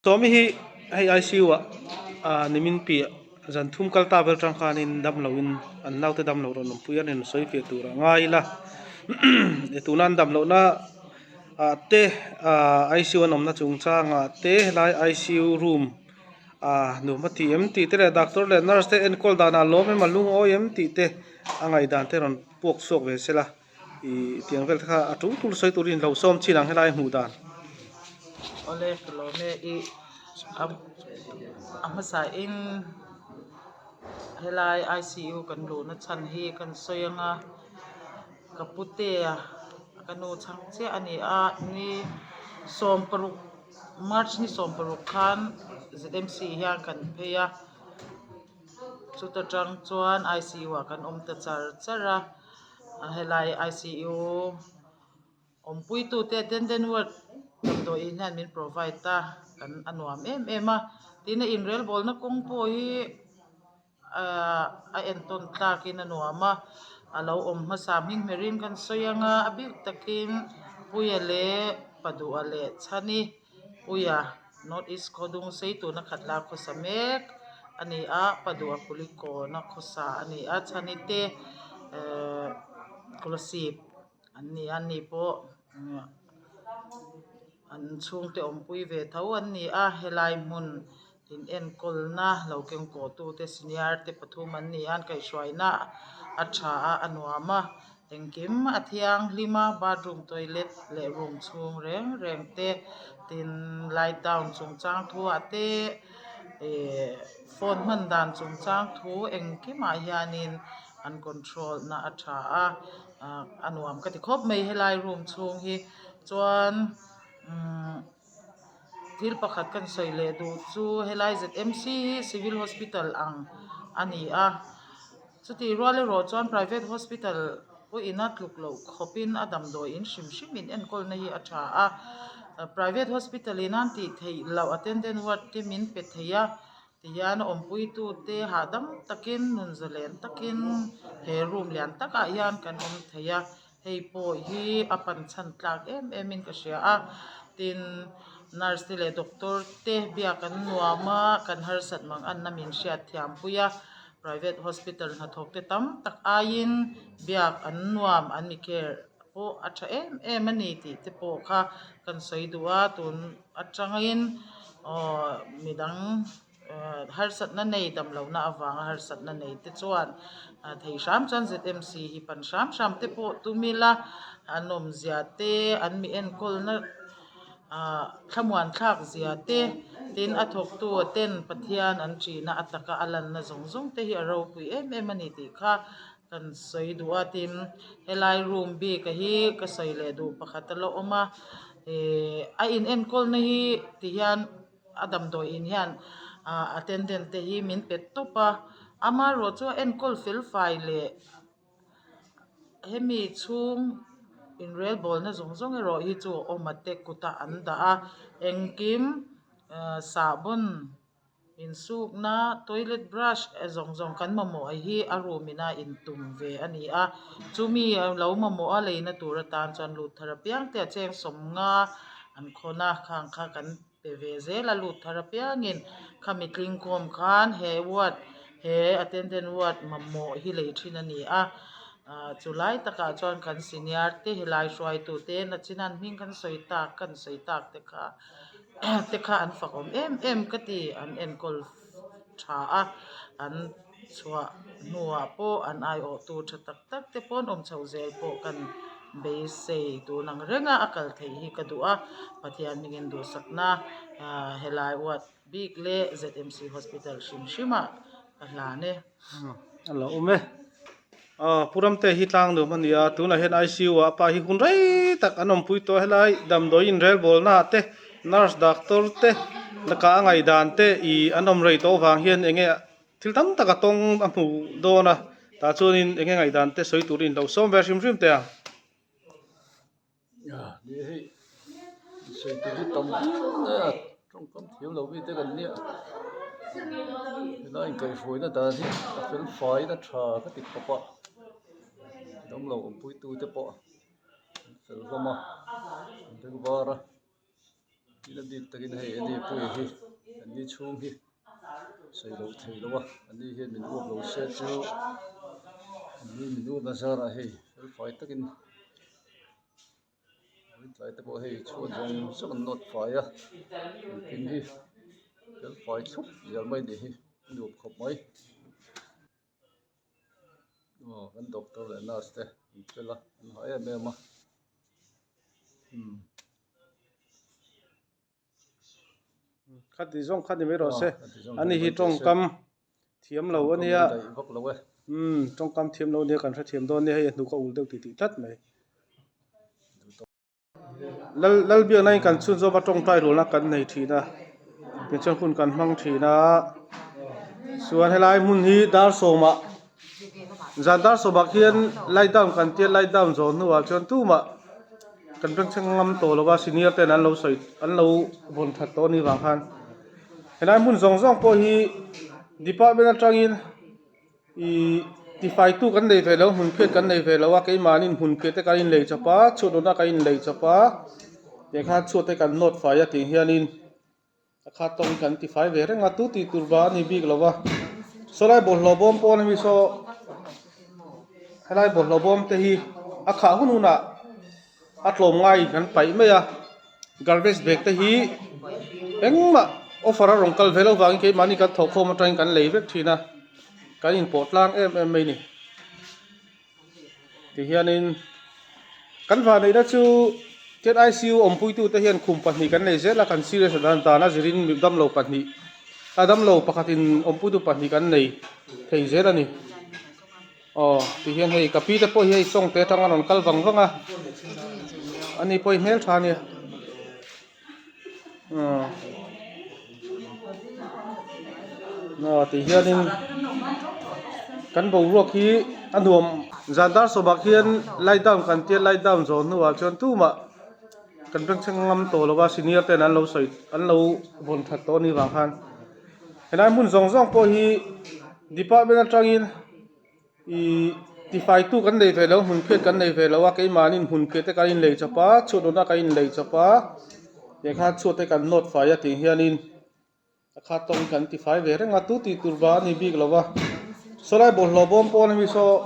Tommy hi ICU nimin pi zan thum kalta bel tang khanin dam lawin an naute dam lo ron puyan en soi fe tura ngai la etunan dam lo na te ICU nom na chung changa te lai ICU room nu ma ti em ti te doctor le nurse te en kol dana lo me malung o em ti te angai dan te ron pok sok ve sela I tiang vel kha atung tul soi turin lo som chinang helai mu dan ole kilome amasa in helai ICU kan lo na chan hi kan soyanga kapute kanu changche ani a ni som paruk march ni som paruk khan ZMC hian kan pheya chuta tang chuan ICU kan ta chara helai ICU pui tu te den word do in han min provide ta kan anuam a tina in rel bol na kong po hi a enton ta kin anuama alo ma saming merin kan soyanga abil takin puyale padu ale chani puya north east kodung sei tu na khatla ko samek ani a padu apuliko na khosa ani a chani te kolosip ani po an chung te pui ve tho an ni a helai mun in en kol na lo keng ko tu te senior te pathum an ni an kai shwai na a tha a anuama engkim athiang lima bathroom toilet le room chung reng te tin light down chung chang thu ate phone man dan chung chang thu engkim a hianin an control na a tha a anuam ka ti khop mai helai room chung hi chuan thil pakhat kan soi le du chu helai ZMC civil hospital ani a chuti ruale ro chuan private hospital po ina tluk lo khopin adam do in shim in en kol na hi a tha a private hospital in an ti thei lo attendant ward ti min pe theia tiyan pui tu te hadam takin nun zalen takin he room lian taka yan kan theia hei po hi apan chan tlak em in ka hria a tin nurse te le doctor te bia kan nuama kan har sat mang an na min hriat thiam puya private hospital na thok te tam tak ain biak an nuam an mi care po atha em ani ti te po kha kan soi duwa tun atangin midang har sat na nei dam lo na awang har sat na nei te chuan thei sham chan ZMC hi pan sham te po tumila anom zia te an mi en kol na thamuan thak zia te tin athok tu ten pathian an trina ataka alan na zong te hi aro pui em ani ti kha kan soi duwa tin helai room bi ka hi ka soi le du pakhat lo oma a in en kol na hi ti hian adam do in hian attendant te hi min pet topa ama ro chu en kol fel fai le hemi chung in rel bol na zong ero hi chu omate kuta anda a engkim sabun in suk na toilet brush zong kan mamo hi a roomina in tum ve ani a chumi lo mamo a leina tura tan chan lut therapiang te cheng som nga an khona khang kha kan pe ve zela lut therapiangin khamitling kom khan he wat he attendant wat mamo hi le thin ani a chulai taka chuan kan senior te helai hruai tu te na chinan hming kan soi tak te kha an fakom em ka ti an en kol tha a an chua nuwa po an ai o tu tha tak te pon chho zel po kan be sei tu nang renga akal thei hi ka du a pathian mingin du sakna helai wat big le ZMC hospital shima ahlane alo ume puram te hi tlang do mania tuna hen ICU pa hi hun rei tak anom pui to helai dam do in rel bol na te nurse doctor te laka ngai dan te I anom rei to wang hian enge thil tam taka tong amu do na ta chunin enge ngai dan te soi turin lo som ver shim te ni hei soi tu tom trong con thiếu lâu vì thế gần nia nó anh cây phổi nó ta thì phấn phái nó trà cái tịch bọ đóng lâu pui tu te bọ phấn không mà thế có ra Ina dit takin hei ani pui hi ani chhung hi sei lo thei lo wa ani hian min up lo se chu ani min up bazar a hei fel fai takin tlai te pawh hei chhuat zawng saw kan not fai a kin hi fel fai thup lial mai ni hi min up khawp mai kan doctor le nurse te an fel a an hai em em a khát thì zong khát thì mấy rồi se khát thì zong anh khát hi mấy trong se. cam thiếm lâu anh ya dai vak lo we trong cam thiếm lâu này cần phải thiếm đón này hay nụ có uống được thì tắt này lal biếng này cần xuân do bắt trong tay rồi là cần này thì na bên trong khuôn cần mang thì na xuân hay lại muốn hi dar so mà gian dar so bạc hiền lại down cần tiền lại down rồi nữa chọn tu mà cần bên trong ngâm tổ là ba senior tên anh lâu sợi anh lâu vốn thật to ni vàng khan hay lại muốn zong zong po hi department trang in thì phải tu cái này về lâu hun phiết cái này về lâu cái mà nên hun phiết cái in lấy cho pa chuột đó cái in lấy cho pa để khát chuột cái nốt phải thì hiện in khát tông cái thì phải về đấy ngắt tu thì turba ni big lâu so lại bol lobom po này so hay lại bol lobom thì hi khá hun na lom ngay kan pai mai a garbage bag thì hi engma offer rong kal velo wang ke mani kan thok khom train kan lei vek thina kan in pot lang em mai ni ti hianin kan va nei da chu tet ICU ompui tu te hian khum pahni kan nei zela kan serious dan ta na zirin mi dam lo pahni adam lo pakhatin ompui tu pahni kan nei thei zela ni ti hian hei kapi te po hei song te tang anon kal wang wanga ani poi mel thani thì hiện in cán bộ ruột khí ăn uống gian dar số bạc hiền lai down cần tiền lai down rồi nữa chọn tu mà cần bên trong ngâm tổ là ba senior tên anh lâu sợi anh lâu vốn thật to ni vàng khan hiện nay muốn zong zong po hi department trang in thì phải tu cái này về lâu hun phiết cái này về lâu cái mà nên hun phiết cái in lấy cho pa chuột đó cái in lấy cho pa để khát chuột cái nốt phải thì hiện in khát tông kan ti phải về đấy ngắt tu ti turba ni big lova so lại bol lobom po này so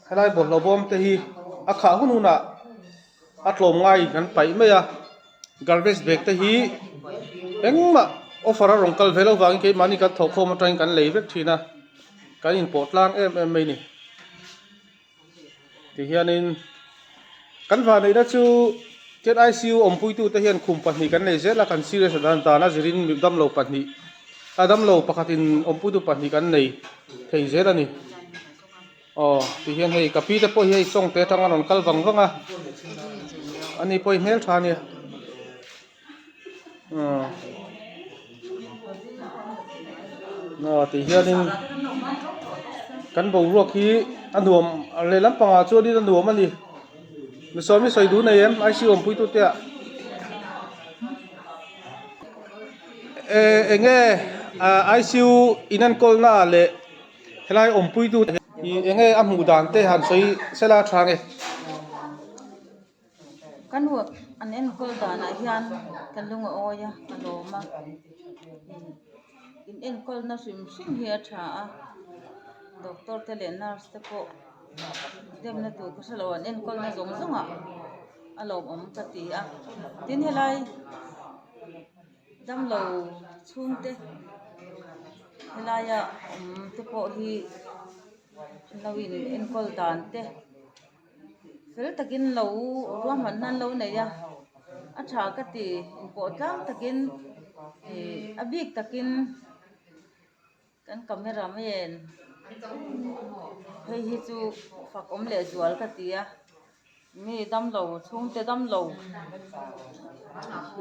hay lại bol lobom te hi khá hun na lom ngay kan pai mai a garbage bag te hi engma offer rong kal velo wang ke mani kan thok khom train kan lei vek thina kan in pot lang em mai ni ti hianin kan va nei da chu tet ICU ompui tu te hian khum pahni kan nei zela kan serious dan ta na zirin mi dam lo pahni adam lo pakhatin ompui tu pahni kan nei thei zela ni ti hian hei kapi te po hei song te tang anon kal wang wanga ani poi mel thani thì hiện in cán bộ ruột khí ăn uống lấy lắm bằng cho đi ăn uống mà đi mình so với sợi đu này em ICU om pui tu tia nghe ICU inan kol na le helai om pui tu nghe am hu dan te han soi sela thang e kan hu an en kol da na hian kan lunga oya aloma in en kol na sim sim hi tha doctor te le nurse te po dem na tu ko salo an en kol na zong zonga alom ka ti a tin helai dam lo chung te helai ya te po hi lawin en kol dan te fel takin lo ruam man nan lo nei ya a tha ka ti po tlang takin abik takin kan camera men hei hi chu fak om le zual ka ti a mi dam lo chung te dam lo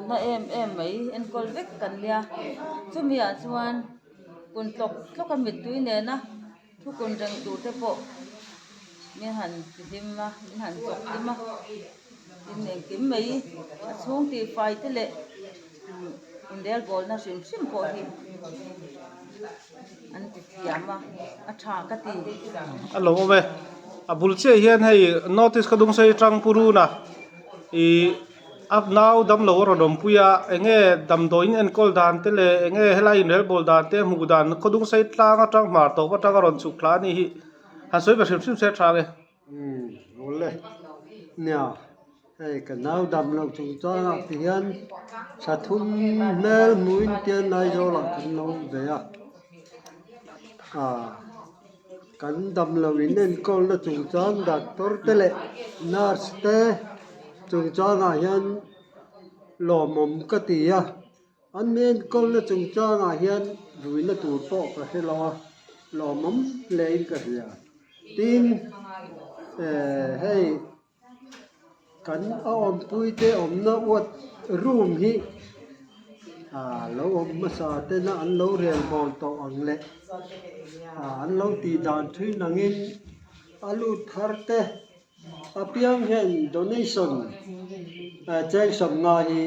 na em mai en kol vek kan lia chu mi a chuan kun tlok ka mit tui ne na thu kun rang tu te po min han tim ma min han chok tim ma in eng kim mai a chung ti fai te le del bol na sim sim po hi an ti tiama a tha ka ti alo ve abul che hian hei notice ka dung sei tang puru na up now dam lo ro dom puya enge dam doin en kol dan te le enge helai in rel bol dan te mu dan khodung sai tlang atang mar to pa tang ron chuk thla ni hi han soi ba sim sim se thang e ole nya hey cái nào đầm lòng chúng ta là tiền sa thun mel muin tiền này rồi là cái nào về kan đầm lòng nên con là chúng ta đặt tổ tele nurse te chúng ta là hiện lò mồm cái gì anh nên con là chúng ta là hiện rồi là tụt bỏ cái lò mồm lên cái gì tin hey kan om pui te om na wat room hi lo om ma sa te na an lo rel bol to ang le an lo ti dan thui nangin alu thar te apiang hen donation cheng som nga hi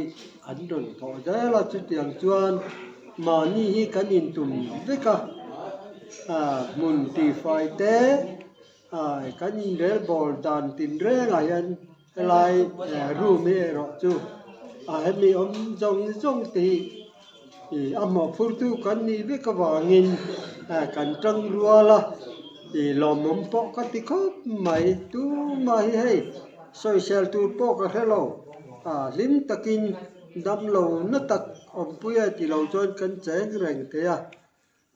an don tho da la chu tiang chuan ma ni hi kan in tum veka mun ti fai te kan in rel bol dan tin re nga yan lại ru mê rõ chú em mi ông trong thì âm ở phương tu cần đi biết cái vàng nghìn cần trăng rùa la thì lòm mắm bọ cái tí khóc mày tu mày hay soi sel tu bọ cái thế lâu lim takin đâm lâu nó tắc ông bùi thì lâu cho cần chén rèn thế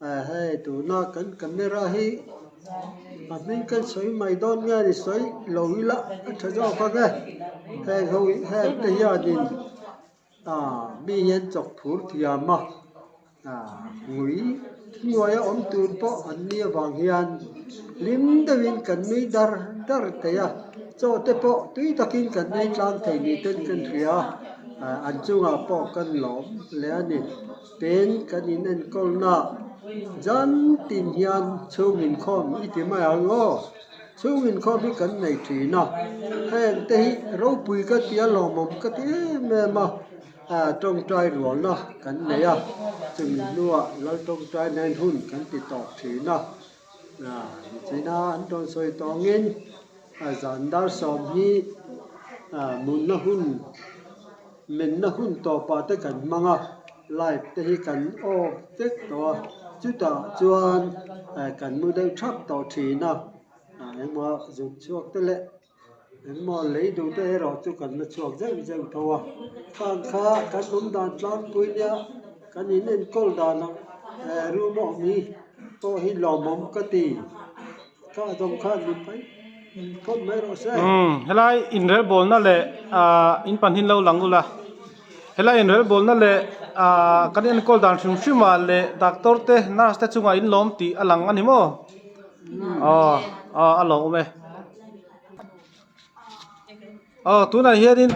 hay tu na cần camera hi mình cần soi mày đón nghe thì soi lối lạ thật ra có nghe hay không hay bây giờ thì bây giờ chọc phur thì mà người ông tu po anh nia vàng hiền lim đã viên cần mấy dar thế cho thế po tuy ta kinh cần mấy lang thầy đi tên cần thìa anh chung po cần lóm lẽ nè tên cần nên con na dân tin hiền châu mình không ít thì mà ăn ngô châu mình không biết cái này thì nào hay thế rau bùi cái tía lò mồm cái tía mà trong trai ruộng nó cái này chừng lúa lấy trong trai nên hun cái thì tọt thì nào thế nào anh trong soi to nghiên dàn đa sòm hi muốn nó hun mình nó hun to pa tới cái manga lại thế cái ô tết to chú ta chuan cần mua đây thắp tàu thủy nào em mà dùng chuột tới lệ em mà lấy đồ tới rồi chú cần là chuột rất thua phan khá cái bún đàn lăn bùi nhá cái ní nên câu đàn ru mỏ mi to hi lò mắm cái tì cái dòng khá đi phải con mấy rồi sẽ helai in rel bol na le in pan hin lo langula helai in rel bol na le kan en kol dan shum shuma le doctor te nurse te chunga in lom ti alang ani mo alo me tuna hianin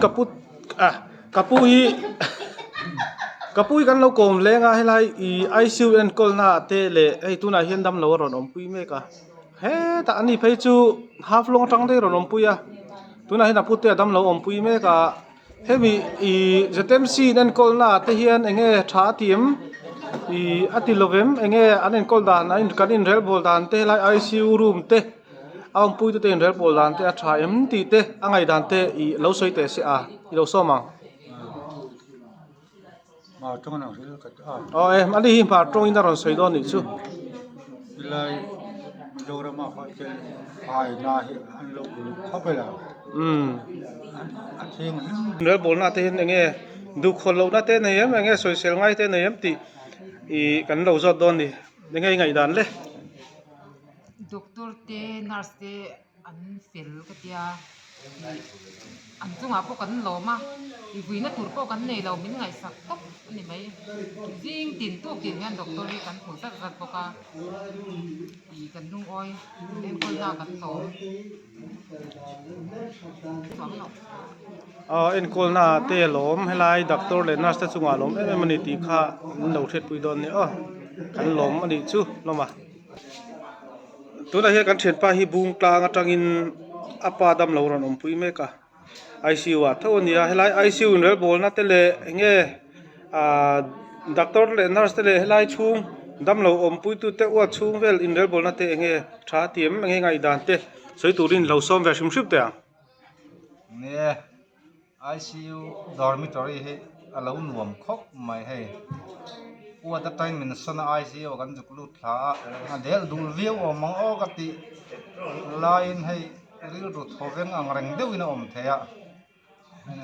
kapui kan lo kom lenga helai I ICU en kol na te le ei tuna hian dam lo ron om pui me ka he ta ani phei chu half long tang de ron om pui tuna hin aput te dam lo om pui me ka hemi ZMC nen kol na te hian enge tha tim atilovem enge anen kol dan in kan in rel bol dan te lai ICU room te ang pui te in rel bol dan te a tha em ti te angai dan te lo soi te se I lo so mang mà trong nào sẽ em ani hi pa trong in ron soi don ni chu lại đâu ra mà phải cái phải na anh lâu không phải là anh xem rel bol na te hin enge du khol lo na te nei em enge soi sel ngai te nei em ti kan lo zot don ni ngai dan le doctor te nurse te an fel ka tia an chunga po kan lo ma buina tur po kan nei lo min ngai sak tok ani mai jing tin tu tin ngan doctor ni kan phun sak sak po ka kan nung oi en kol na kan to en kol na te lom helai doctor le nurse te chunga lom em mani ti kha no thet pui don ni kan lom ani chu loma tuna he kan then pa hi bung tlang atangin apa dam lo ron om pui me ka ICU thon ya helai ICU in rel bol na te le nge doctor le nurse te le helai chung dam lo om pui tu te wa chung vel in rel bol na te nge tha tiam nge ngai dan te soi turin lo som ve sim sip te nè ICU dormitory hi alo nuam khop mai hei wa ta time min sona ICU kan juk lut thla a del dul viu o mang o ka ti line hei ril ru thoveng ang reng deuh in om theya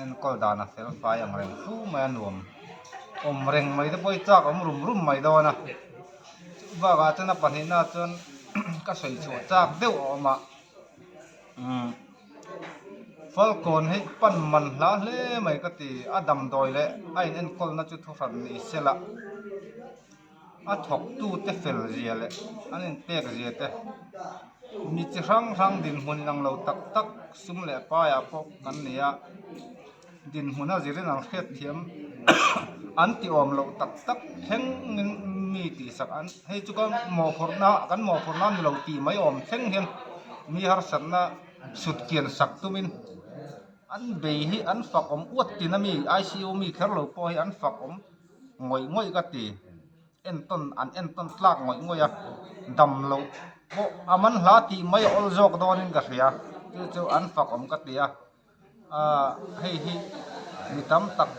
en kol dana fel fai ang reng fu mai nuam om reng mai te poi chak om rum mai dona wa ga chana panina chon ka soi chu chak deuh oma Falcon hei pan man hla hle mai ka ti adam doi le ain en kol na chu thoran ni sela a thok tu te fel zia le anin pek zia te mi chi rang din hun nang lo tak tak sum le pa ya pok kan nia din huna zirin ang khet thiam an ti om lo tak tak theng mi ti sak an hei chu kan mo phorna ni lo ti mai om theng hen mi har sanna sut kian sak tumin an be hi an fak om uat ti na mi ICU mi kher lo po hi an fak om ngoi ka ti en ton tlak ngoi a dam lo bo aman hla ti mai ol jok donin ka hria chu an fak om ka ti a hei hi mi tam tak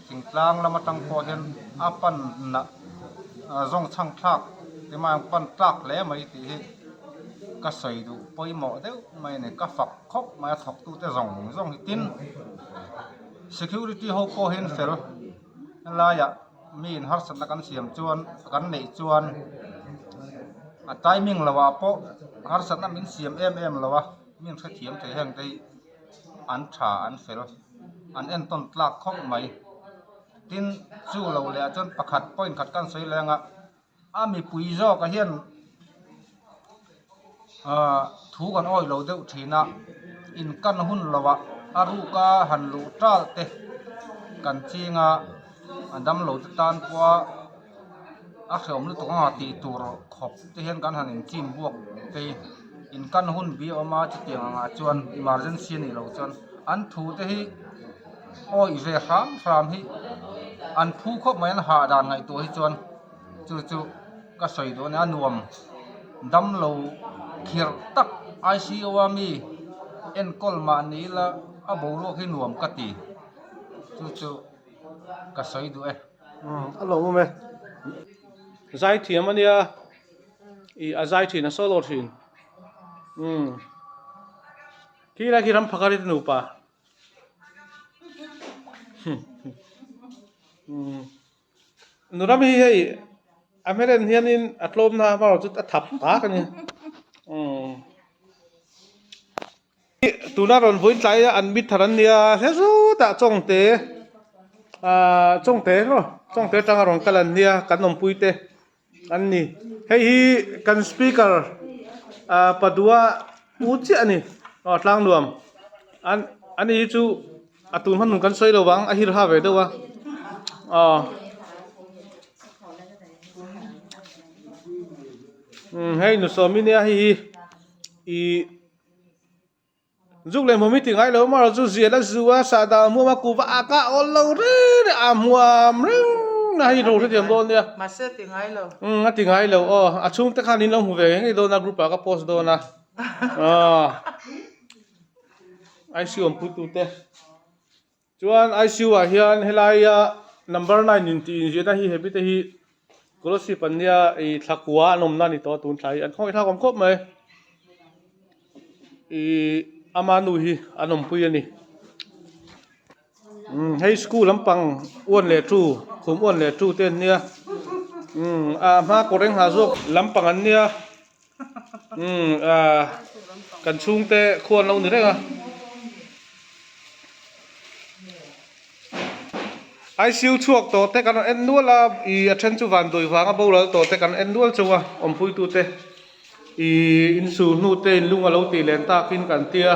thingtlang lama tang po hen apan na zong chang thak ti ma pan tlak le mai ti hi ka soi du poi mo deu mai ne ka fak khop mai thok tu te zong tin security ho po hen fel la ya min har san kan siam chuan kan nei chuan a timing lawa po har san min siam em lawa min kha thiam the hang te an tha an fel an en ton tlak khop mai tin chu lo le chon pakhat point khat kan soi lenga a mi pui zo ka hian thu kan oi lo deuh thina in kan hun lawa aru ka han lu tral te kan chinga andam lo te tan kwa a khom lu tonga ti tur khop te hen kan han in chim buak te in kan hun bi oma chi tianga chuan emergency ni lo chuan an thu te hi oi ve ram hi an thu khop mai an ha dan ngai to hi chuan chu ka soi do na nuam dam lo khir tak ICU mi en kol ma ni la a bo ro hi nuam ka ti chu ka soi du e alo me zai thiam ania I azai thina solo thin kira kiram phakari nu pa nuram hi hei ameren hianin atlom na ma chu a thap ta ka ni tunaron voin tlai an mit tharan nia hezu ta chongte chongte tanga rong kalan nia kan nom puite an ni hei hi kan speaker padua uchi ani tlang nuam ani chu atun man kan soi lo wang a hir ha ve do wa hei nu so mi nia hi I zuk le momi ti ngai lo ma zu zia la zuwa sa da mu ma ku va ka ol lo re amwam ring na hi ro thiam don nia ma se ti ngai lo a ti ngai lo a chung te khan in lo hu ve ngai do na group ka post do na ICU am putu te chuan ICU a hian helaya number 9 in ti je na hi hebi te hi kolosi pania I thlakua nom na ni to tun thlai an khoi tha kom khop mai I amanu hi anom pui ani high school lampang on le tu khum on le tu ten nia ma koreng ha zok lampang an nia kan chung te khon lo ni renga ICU chuak to te kan en nuala I athen chu van doi wanga bolal to te kan en nual chuwa om pui tu te I in su nu te in lunga lo ti len ta kin kan tia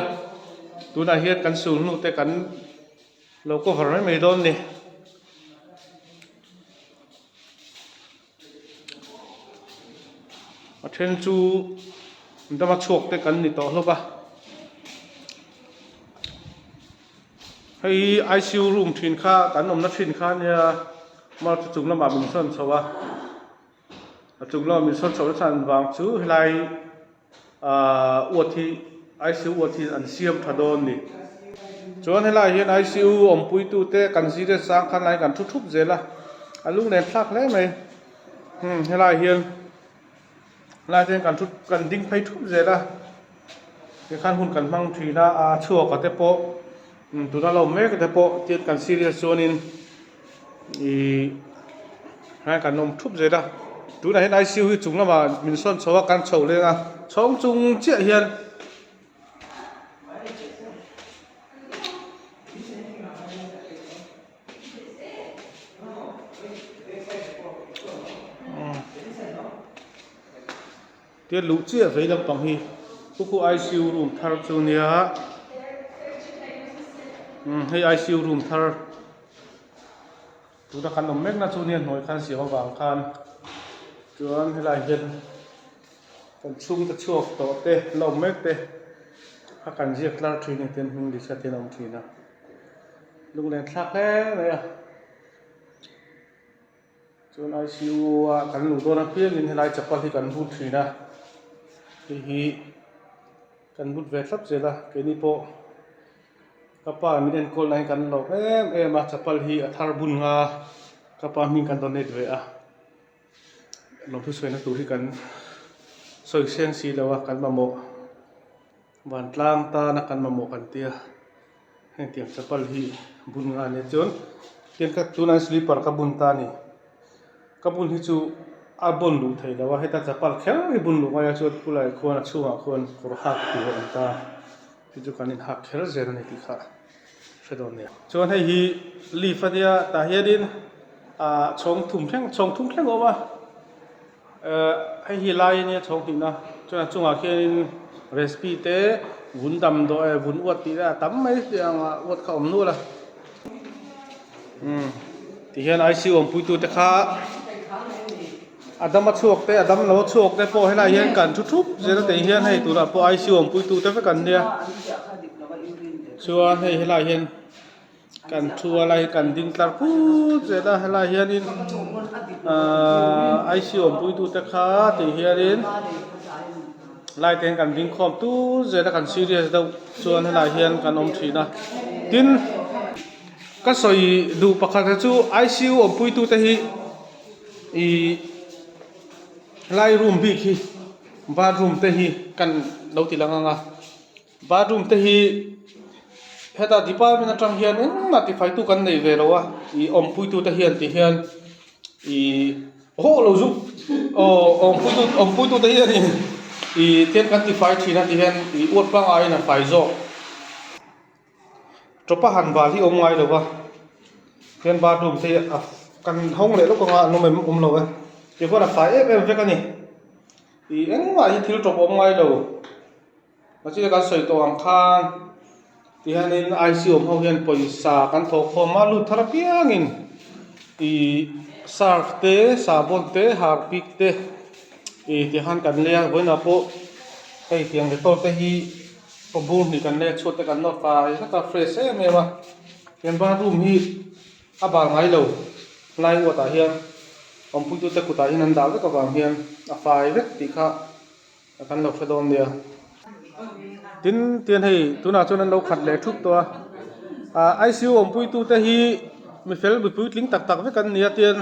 tuna hiat kan su nu te kan lo ko har mai don ni athen chu ndama chok te kan ni to hloba hei ICU room thin kha kan om na thin kha nia ma chung lama min son chawa chung lama min son chawa chan wang chu helai uathi ICU uathi an siam thadon ni chuan helai hian ICU ompui tu te kan serious sang khan lai kan thup zela alung len thlak le mai helai hian lai ten kan thu kan ding phai thup zela ke khan hun kan mang thina a chuwa ka te po tuna lo me ka te po tiat kan serious zonin i hai kan nom thup zela tuna hian ICU hi chung lama min son chowa kan chho le nga chong chung chia hian tiết lũ chia với lâm bằng hi khu ICU room thar chu nia hay ICU room thar chúng ta khăn đồng mét na chu niên hồi khăn xỉu vàng khan chuan hay là hiện còn chung ta chuộc tổ tê lồng mét tê các cần diệt la truy này tiền mình đi xe tiền ông truy nào lúc này khác thế này à chuan ICU cần lũ đôi nó phía nên hay là chập thì cần hút truy na thì cần hút về sắp rồi là cái này po kapa mình call này cần lọc em mà chập hi thar bun nga kapa mình cần donate về à lồng thu xoay nó tụi thì cần xoay sen xì đâu cần mà mộ bàn lang ta nó cần mà mộ cần tia hay tiệm chập hi bun nga này chốn tiền các tu nan sleeper các bun ta ni các bun hi chu a bon lu thei lawa heta chapal khel hi bun lu maya chu pulai khona chunga khon kor hak ti hon ta ti chu kanin hak khel zer ni ti kha fedon ne chon hei hi li fadia ta hiadin a chong thum thleng owa hei hi lai ni chong hina chona chunga khenin recipe te bun dam do e bun wat ti da tam mai tiang wat kha om nu la ti hian ICU om puitu te kha Adam chuộc te Adam lo chuộc te po hay là hiền cần chút chút giờ te hiền hay tụ là po ICU om pui tu te phải cần nia chuan hay là hiền cần chua lại cần đinh tar pu giờ là hay là hiền in ICU om pui tu te kha te hiền lại ten cần đinh khom tu giờ là cần serious đâu chuan hay là hiền cần om thủy na tin các soi du pakhat chu ICU om pui tu te hi lai room big hi bathroom te hi kan lo ti langa nga bathroom te hi heta department atang hian na ti fai tu kan nei ve rowa I om pui tu te hian ti hian I ho lo zu om pui tu te hian I ten kan ti fai thina ti hian I ot pang ai na fai zo tropa han bal hi om ngai lowa ten bathroom te kan hong le lo ko nga no mem lo wa chỉ có là phải em cái này thì anh mà thiếu trộm ông ngay đầu nó chỉ là cái sợi tàu khan thì hai nên ICU ông hiện bồi xả căn thổ khô mà lụt thara piang in thì sạc té xả bồn té hạt bịch té thì han cần lea với nó bộ cái tiếng cái tôi cái hi có bùn thì cần lea chuột cái cần nó phải rất là fresh em mà hiện ba room hi à bà ngay đầu lại của ta hiện om pui tu te kuta hin an dal ka wang hian a fai vek ti kha kan lo fedon dia tin tian hei tuna chon an lo khat le thuk to ICU om pui tu te hi mi fel bu pui tling tak tak ve kan nia tian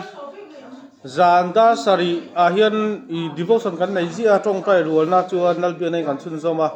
zan da sari a hian I devotion kan nei zia tong kai rual na chuan nal bi nei kan chun zoma